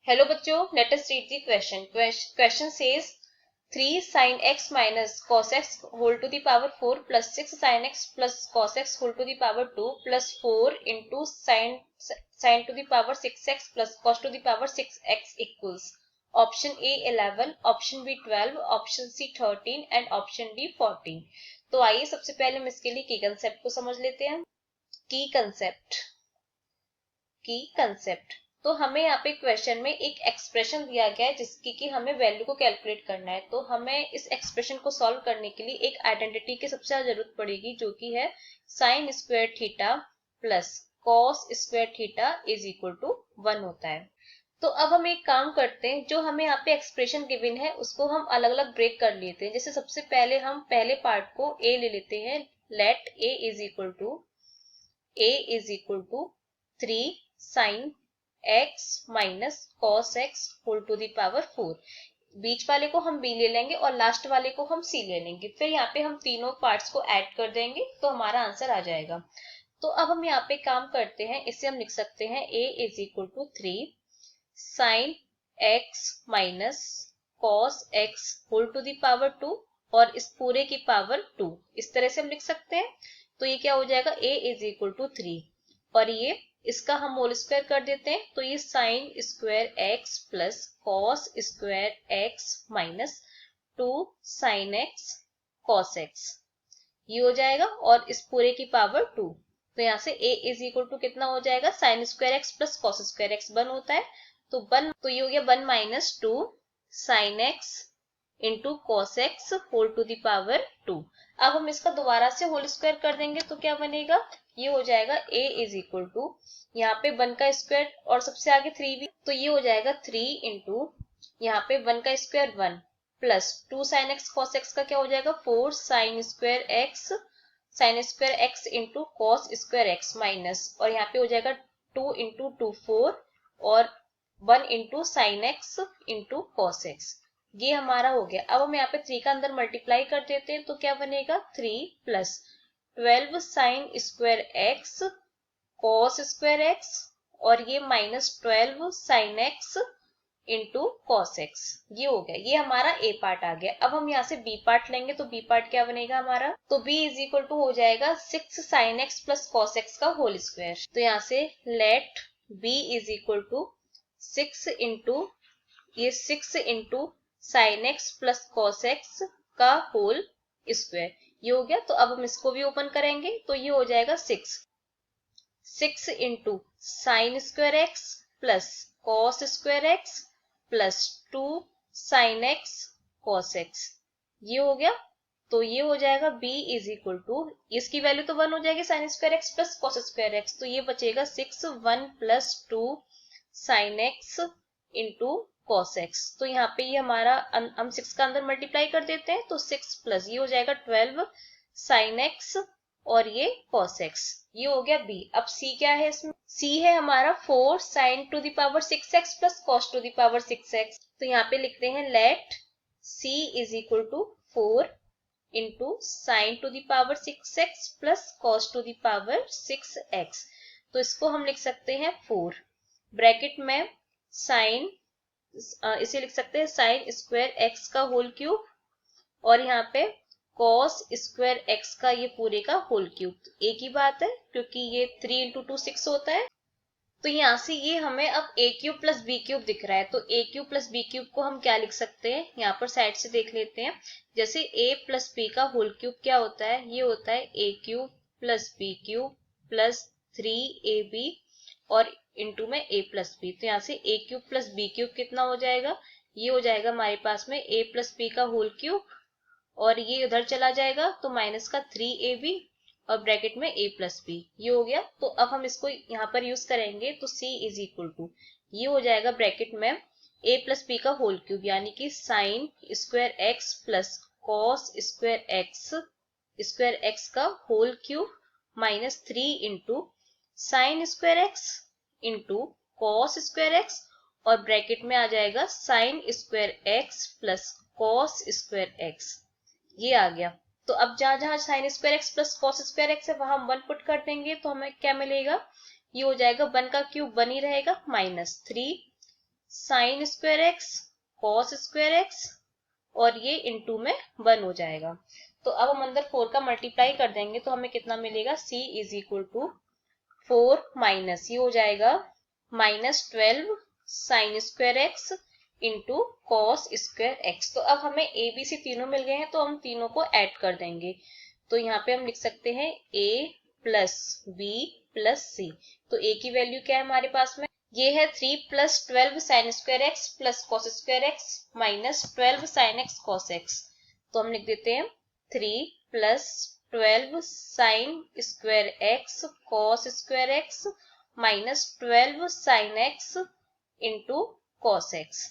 Hello बच्चों, let us read the question. Question says 3 sin x minus cos x whole to the power 4 plus 6 sin x plus cos x whole to the power 2 plus 4 into sin to the power 6x plus cos to the power 6x equals option A 11, option B 12, option C 13 and option D 14. तो आइए सबसे पहले हम इसके लिए की concept को समझ लेते हैं। की कंसेप्ट तो हमें यहाँ पे क्वेश्चन में एक एक्सप्रेशन दिया गया है जिसकी कि हमें वैल्यू को कैलकुलेट करना है। तो हमें इस एक्सप्रेशन को सॉल्व करने के लिए एक आइडेंटिटी की सबसे ज्यादा जरूरत पड़ेगी, जो कि है sine square theta plus cos square theta is equal to 1 होता है। तो अब हम एक काम करते हैं, जो हमें यहाँ पे एक्सप्रेशन गिवन है उसको हम अलग अलग ब्रेक कर लेते हैं। जैसे सबसे पहले हम पहले पार्ट को ए ले लेते हैं। Let A is equal to 3 sine x minus cos x whole to the power 4। बीच वाले को हम b ले लेंगे और लास्ट वाले को हम c ले लेंगे। फिर यहाँ पे हम तीनों पार्ट्स को ऐड कर देंगे तो हमारा आंसर आ जाएगा। तो अब हम यहाँ पे काम करते हैं, इसे हम लिख सकते हैं a is equal to 3 sine x minus cos x whole to the power 2 और इस पूरे की पावर 2, इस तरह से हम लिख सकते हैं। तो ये क्या हो जाएगा, a इज इक्वल टू 3 और ये इसका हम होल स्क्वायर कर देते हैं। तो ये sign square x plus cos square x minus 2 sine x cos x ये हो जाएगा और इस पूरे की पावर 2। तो यहाँ से a इज इक्वल टू कितना हो जाएगा, sine square x plus cos square x 1 होता है। तो ये हो गया 1 minus 2 sine x into cos x whole to the power 2। अब हम इसका दोबारा से होल स्क्वायर कर देंगे तो क्या बनेगा, ये हो जाएगा a इज इक्वल टू यहाँ पे 1 का स्क्वायर और सबसे आगे 3 भी, तो ये हो जाएगा 3 इंटू यहाँ पे 1 का square 1 plus 2 sine x cos x का क्या हो जाएगा 4 sign square x into cos square x minus, और यहाँ पे हो जाएगा 2 इंटू 2 4 और 1 into sine x into cos x. ये हमारा हो गया। अब हम यहाँ पे 3 का अंदर मल्टीप्लाई कर देते हैं तो क्या बनेगा 3 plus 12 sine square x cos square x और ये minus 12 sine x into cos x. ये हो गया, ये हमारा ए पार्ट आ गया। अब हम यहाँ से बी पार्ट लेंगे तो बी पार्ट क्या बनेगा हमारा, तो बी इज इक्वल टू हो जाएगा 6 sine x plus cos x का होल स्क्वायर। तो यहाँ से let B is equal to 6 into sine x plus cos x का होल स्क्वायर। ये हो गया। तो अब हम इसको भी ओपन करेंगे तो ये हो जाएगा 6 into sine square x plus cos square x plus 2 sine x cos x. ये हो गया। तो ये हो जाएगा b इज इक्वल टू, इसकी वैल्यू तो 1 हो जाएगी sign square x plus cos square x, तो ये बचेगा 6 1 plus 2 sine x into cos x. तो यहाँ पे ये हमारा हम 6 का अंदर मल्टीप्लाई कर देते हैं तो 6 प्लस ये हो जाएगा 12 साइन एक्स और ये कॉस एक्स। ये हो गया b। अब c क्या है इसमें, c है हमारा 4 sine to the power 6x plus cos to the power 6x। तो यहाँ पे लिखते हैं let c is equal to 4 into sine to the power 6x plus cos to the power 6x। तो इसको हम लिख सकते हैं 4 ब्रैकेट में साइन, इसे लिख सकते हैं साइन स्क्वायर एक्स का होल क्यूब और यहाँ पे कॉस स्क्वायर एक्स का ये पूरे का होल क्यूब। एक ही बात है क्योंकि ये 3 इंटू 2 6 होता है। तो यहाँ से ये हमें अब ए क्यूब प्लस बी क्यूब दिख रहा है। तो ए क्यूब प्लस बी क्यूब को हम क्या लिख सकते हैं, यहाँ पर साइड से देख लेते हैं। जैसे ए प्लस बी का होल क्यूब क्या होता है, ये होता है a cube plus B cube plus 3ab और इंटू में a प्लस बी। तो यहाँ से a cube plus B cube कितना हो जाएगा, ये हो जाएगा हमारे पास में a प्लस बी का होल क्यूब और ये उधर चला जाएगा तो माइनस का 3ab और ब्रैकेट में a प्लस बी। ये हो गया। तो अब हम इसको यहाँ पर यूज करेंगे तो c इज इक्वल टू ये हो जाएगा ब्रैकेट में a प्लस बी का होल क्यूब यानी कि sine square x plus cos square x का whole cube minus 3 into sine square x into cos square x और ब्रैकेट में आ जाएगा sine square x plus cos square x. ये आ गया। तो अब जहां जहां sine square x plus cos square x है वहां हम 1 पुट कर देंगे तो हमें क्या मिलेगा, ये हो जाएगा 1 का क्यूब 1 ही रहेगा minus 3 sign square x cos square x और ये इंटू में 1 हो जाएगा। तो अब हम अंदर 4 का मल्टीप्लाई कर देंगे तो हमें कितना मिलेगा, c is equal to 4 minus ये हो जाएगा -12 sine square x into cos square x. तो अब हमें ए बी सी तीनों मिल गए हैं तो हम तीनों को ऐड कर देंगे। तो यहाँ पे हम लिख सकते हैं a प्लस बी प्लस सी। तो a की वैल्यू क्या है हमारे पास में, ये है 3 plus 12 sine square x plus cos square x minus 12 sine x cos x. तो हम लिख देते हैं 3 plus 12 sine square x cos square x minus 12 sine x into cos x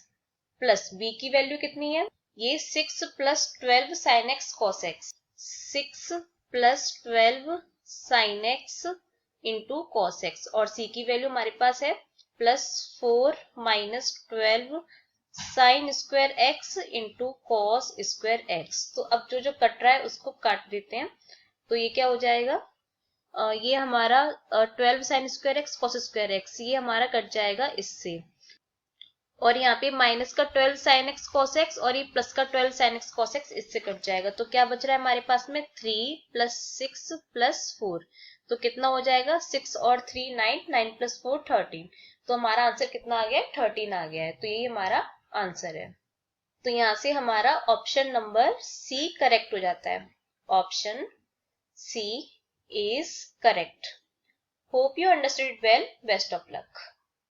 plus B की वैल्यू कितनी है, ये 6 plus 12 sine x cos x, 6 plus 12 sine x into cos x और सी की वैल्यू हमारे पास है +4 minus 12 sine square x into cos square x. तो अब जो जो कट रहा है उसको काट देते हैं। तो ये क्या हो जाएगा, ये हमारा 12 sine square x cos square x ये हमारा कट जाएगा इससे, और यहाँ पे माइनस का 12 साइन एक्स कॉस एक्स और ये प्लस का 12 साइन एक्स कॉस एक्स इससे कट जाएगा। तो क्या बच रहा है हमारे पास में 3 प्लस 6 प्लस 4। तो कितना हो जाएगा, 6 और 3 9, 9 प्लस 4 13। तो हमारा आंसर कितना आ गया है, 13 आ गया है। तो ये हमारा आंसर है। तो यहाँ से हमारा ऑप्शन नंबर सी करेक्ट हो जाता है। Option C is correct. Hope you understood well. Best of luck.